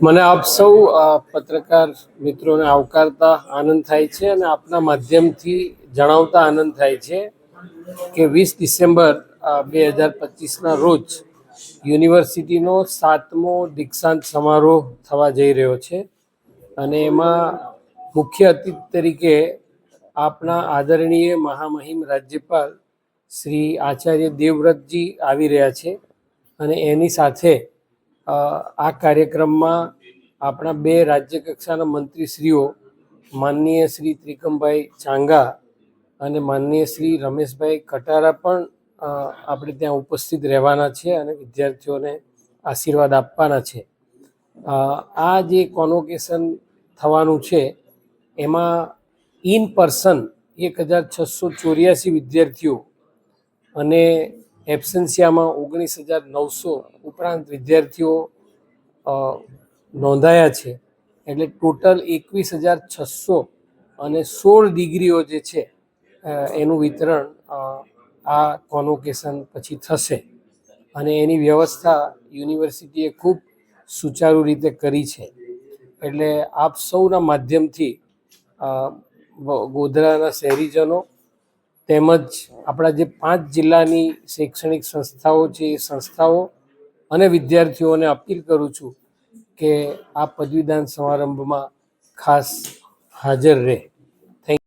મને આપ સૌ પત્રકાર મિત્રોને આવકારતા આનંદ થાય છે અને આપના માધ્યમથી જણાવતા આનંદ થાય છે કે 20 ડિસેમ્બર 2025ના રોજ યુનિવર્સિટીનો 7મો દીક્ષાંત સમારોહ થવા જઈ રહ્યો છે અને એમાં મુખ્ય અતિથિ તરીકે આપના આદરણીય મહામહિમ રાજ્યપાલ શ્રી આચાર્ય દેવવ્રતજી આવી રહ્યા છે અને એની સાથે આ કાર્યક્રમમાં આપણા 2 રાજ્ય કક્ષાના મંત્રીશ્રીઓ માનનીય શ્રી ત્રિકમભાઈ ચાંગા અને માનનીય શ્રી રમેશભાઈ કટારા પણ આપણે ત્યાં ઉપસ્થિત રહેવાના છે અને વિદ્યાર્થીઓને આશીર્વાદ આપવાના છે. આ જે કોન્વોકેશન થવાનું છે એમાં ઇન પર્સન 1684 વિદ્યાર્થીઓ અને એબ્સેન્સિયામાં 19,900 ઉપરાંત વિદ્યાર્થીઓ નોંધાયા છે. એટલે ટોટલ 21,600 અને 16 ડિગ્રીઓ જે છે એનું વિતરણ આ કોન્વોકેશન પછી થશે અને એની વ્યવસ્થા યુનિવર્સિટીએ ખૂબ સુચારુ રીતે કરી છે. એટલે આપ સૌના માધ્યમથી ગોધરાના શહેરીજનો તેમજ આપણા જે 5 જિલ્લાની શૈક્ષણિક સંસ્થાઓ છે એ સંસ્થાઓ અને વિદ્યાર્થીઓને અપીલ કરું છું કે આ પદવીદાન સમારંભમાં ખાસ હાજર રહે.